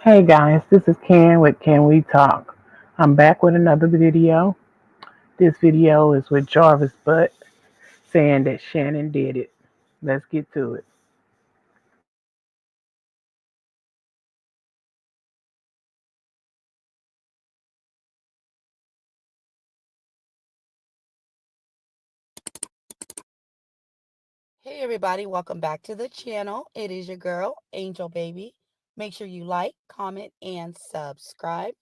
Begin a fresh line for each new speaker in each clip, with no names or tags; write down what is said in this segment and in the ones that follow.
Hey guys, this is Ken with Can We Talk. I'm back with another video. This video is with Jarvis Butt saying that Shannon did it. Let's get to it.
Hey everybody, welcome back to the channel. It is your girl, Angel Baby. Make sure you like, comment, and subscribe.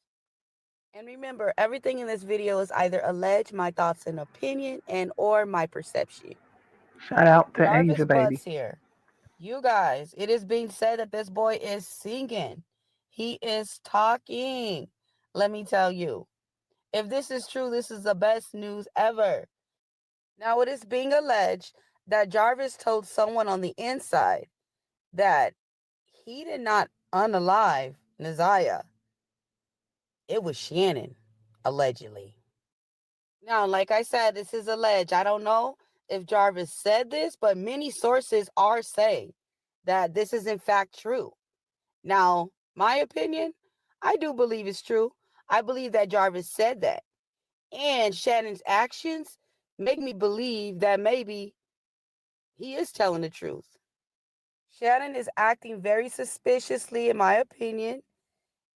And remember, everything in this video is either alleged, my thoughts and opinion, and or my perception.
Shout out to
Jarvis
Angel Baby.
Butts here. You guys, it is being said that this boy is singing. He is talking. Let me tell you, if this is true, this is the best news ever. Now, it is being alleged that Jarvis told someone on the inside that he did not unalive Naziah. It was Shannon, allegedly. Now, like I said, this is alleged. I don't know if Jarvis said this, but many sources are saying that this is in fact true. Now, my opinion, I do believe it's true. I believe that Jarvis said that. And Shannon's actions make me believe that maybe he is telling the truth. Shannon is acting very suspiciously, in my opinion,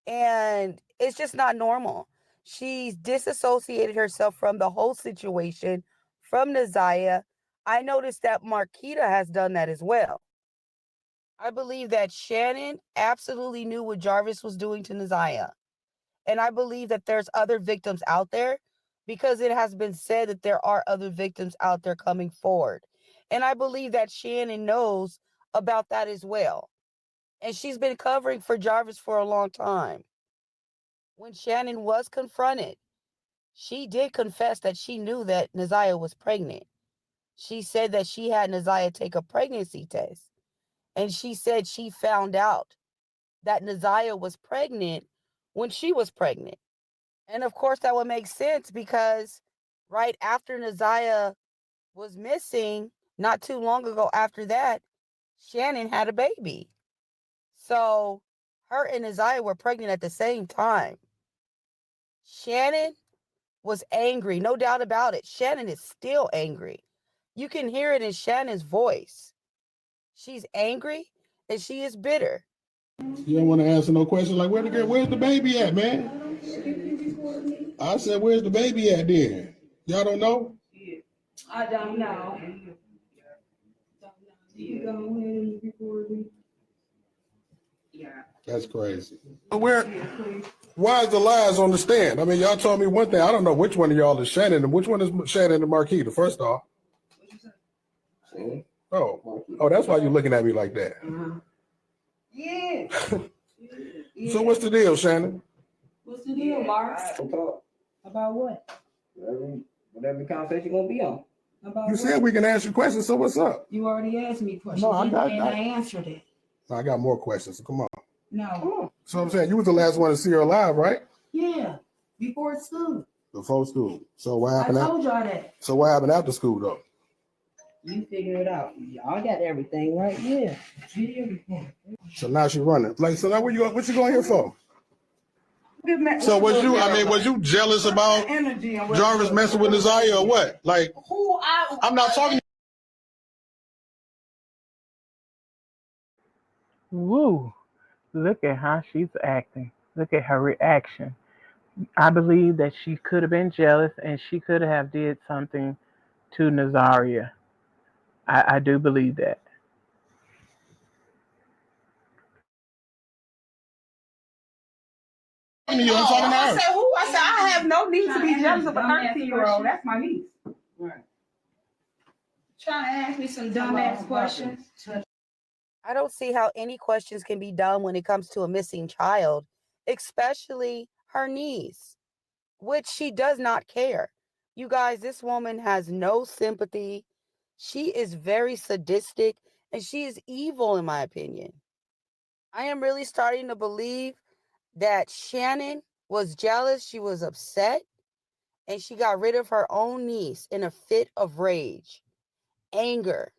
and it's just not normal. She's disassociated herself from the whole situation, from Naziah. I noticed that Marquita has done that as well. I believe that Shannon absolutely knew what Jarvis was doing to Naziah. And I believe that there's other victims out there because it has been said that there are other victims out there coming forward. And I believe that Shannon knows about that as well. And she's been covering for Jarvis for a long time. When Shannon was confronted, she did confess that she knew that Naziah was pregnant. She said that she had Naziah take a pregnancy test. And she said she found out that Naziah was pregnant when she was pregnant. And of course, that would make sense because right after Naziah was missing, not too long ago after that, Shannon had a baby. So her and Naziah were pregnant at the same time. Shannon was angry, no doubt about it. Shannon is still angry. You can hear it in Shannon's voice. She's angry and she is bitter.
You don't want to answer no question like, where's the baby at, man? I said, where's the baby at then? Y'all don't know?
I don't know. You go ahead and record me. Yeah.
That's crazy. Why is the lies on the stand? I mean, y'all told me one thing. I don't know which one of y'all is Shannon and which one is Shannon and Marquita, first off. Oh, that's why you're looking at me like that.
Yeah.
So what's the deal, Shannon?
What's the deal, Mark? About what?
Whatever the conversation gonna be on.
About
You
what?
said we can ask you questions, so what's up?
You already asked me questions,
No,
and I answered it.
I got more questions, so come on.
No.
So I'm saying, you was the last one to see her alive, right?
Yeah. Before school.
Before school. So what
I
happened?
told y'all that.
So what happened after school, though?
You figure it out. Y'all got everything right. Yeah.
So now she running. Like, so now what you going here for? So was you jealous about Jarvis messing with Naziah or what? Like, I'm not talking.
Woo! Look at how she's acting. Look at her reaction. I believe that she could have been jealous and she could have did something to Nazaria. I do believe that.
I'm talking to her.
I said who? I said I have no need to be jealous of a 13-year-old. That's my niece.
Right.
Trying to ask me some dumbass questions.
I don't see how any questions can be done when it comes to a missing child, especially her niece, which she does not care. You guys, this woman has no sympathy. She is very sadistic and she is evil, in my opinion. I am really starting to believe that Shannon was jealous, she was upset, and she got rid of her own niece in a fit of rage, anger,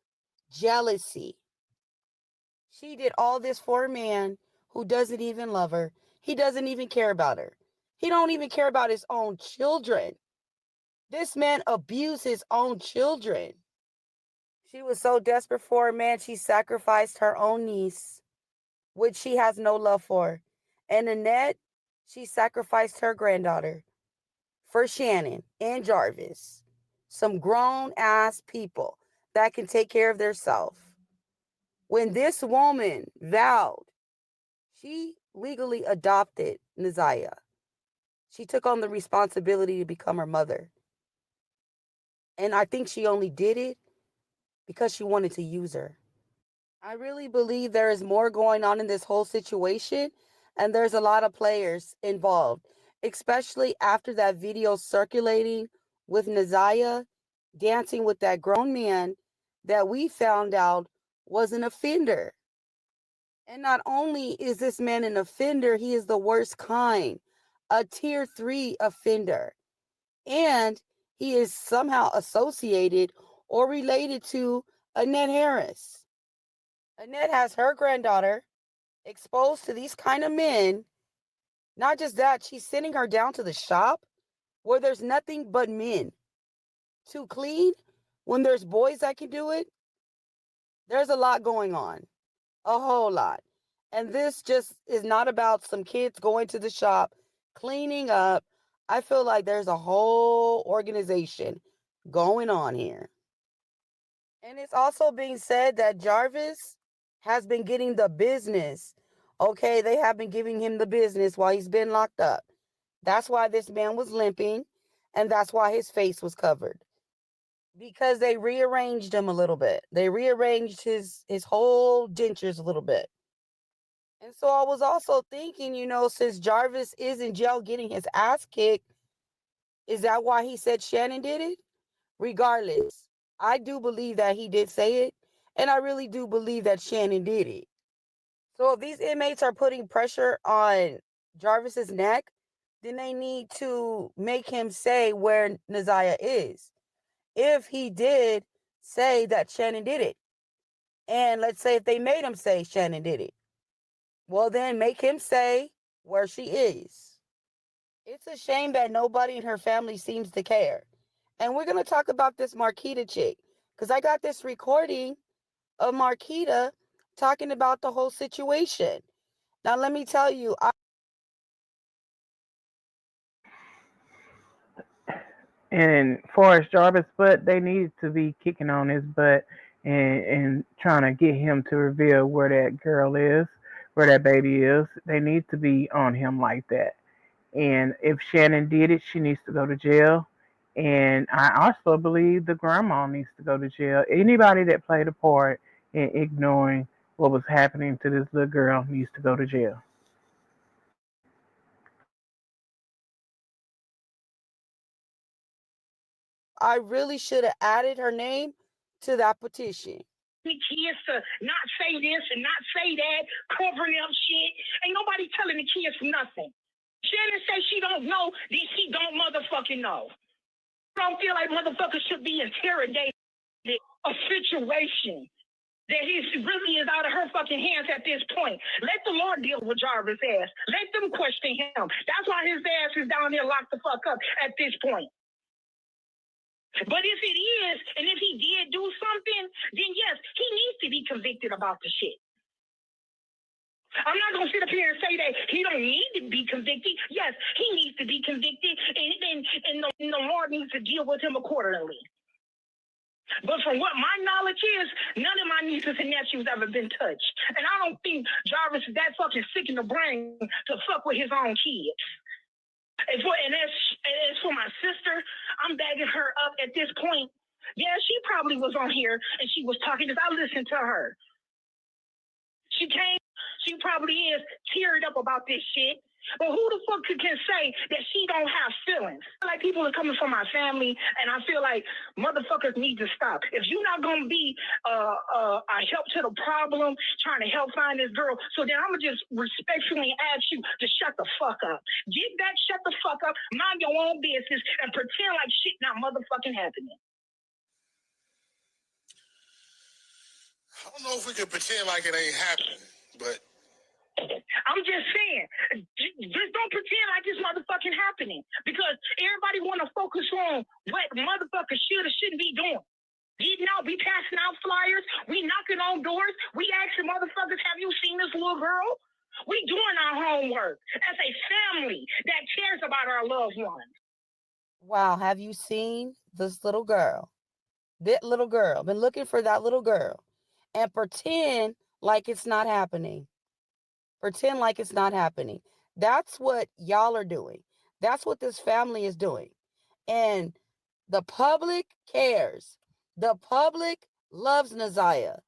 jealousy. She did all this for a man who doesn't even love her. He doesn't even care about her. He don't even care about his own children. This man abused his own children. She was so desperate for a man, she sacrificed her own niece, which she has no love for. And Annette, she sacrificed her granddaughter for Shannon and Jarvis, some grown-ass people that can take care of themselves. When this woman vowed, she legally adopted Naziah. She took on the responsibility to become her mother. And I think she only did it because she wanted to use her. I really believe there is more going on in this whole situation, and there's a lot of players involved, especially after that video circulating with Naziah dancing with that grown man that we found out was an offender. And not only is this man an offender, he is the worst kind, a tier 3 offender. And he is somehow associated or related to Annette Harris. Annette has her granddaughter exposed to these kind of men. Not just that, she's sending her down to the shop where there's nothing but men to clean when there's boys that can do it. There's a lot going on, a whole lot. And this just is not about some kids going to the shop, cleaning up. I feel like there's a whole organization going on here. And it's also being said that Jarvis has been getting the business. Okay, they have been giving him the business while he's been locked up. That's why this man was limping, and that's why his face was covered. Because they rearranged him a little bit. They rearranged his whole dentures a little bit. And so I was also thinking, since Jarvis is in jail getting his ass kicked, is that why he said Shannon did it? Regardless, I do believe that he did say it, and I really do believe that Shannon did it. So if these inmates are putting pressure on Jarvis's neck, then they need to make him say where Naziah is. If he did say that Shannon did it, and let's say if they made him say Shannon did it, well then make him say where she is. It's a shame that nobody in her family seems to care. And we're going to talk about this Marquita chick, because I got this recording of Marquita talking about the whole situation. Now, let me tell you,
And far as Jarvis' butt, they need to be kicking on his butt and trying to get him to reveal where that girl is, where that baby is. They need to be on him like that. And if Shannon did it, she needs to go to jail. And I also believe the grandma needs to go to jail. Anybody that played a part in ignoring what was happening to this little girl needs to go to jail.
I really should have added her name to that petition.
Kids to not say this and not say that, covering up shit. Ain't nobody telling the kids nothing. Shannon says she don't know, then she don't motherfucking know. I don't feel like motherfuckers should be interrogated a situation that really is out of her fucking hands at this point. Let the Lord deal with Jarvis' ass. Let them question him. That's why his ass is down there locked the fuck up at this point. But if it is, and if he did do something, then yes, he needs to be convicted about the shit. I'm not going to sit up here and say that he don't need to be convicted. Yes, he needs to be convicted, and the Lord needs to deal with him accordingly. But from what my knowledge is, none of my nieces and nephews ever been touched. And I don't think Jarvis is that fucking sick in the brain to fuck with his own kids. And as for my sister, I'm bagging her up at this point. Yeah, she probably was on here and she was talking because I listened to her. She probably is teared up about this shit. But who the fuck can say that she don't have feelings? Like people are coming from my family, and I feel like motherfuckers need to stop. If you're not gonna be a help to the problem, trying to help find this girl, so then I'm gonna just respectfully ask you to shut the fuck up. Get back, shut the fuck up, mind your own business, and pretend like shit not motherfucking happening.
I don't know if we can pretend like it ain't happening, but
I'm just saying, just don't pretend like it's motherfucking happening, because everybody want to focus on what motherfuckers should or shouldn't be doing. Getting out, we passing out flyers, we knocking on doors, we asking motherfuckers, have you seen this little girl? We doing our homework as a family that cares about our loved ones.
Wow, have you seen this little girl? That little girl. Been looking for that little girl. And pretend like it's not happening. Pretend like it's not happening. That's what y'all are doing. That's what this family is doing. And the public cares. The public loves Naziah.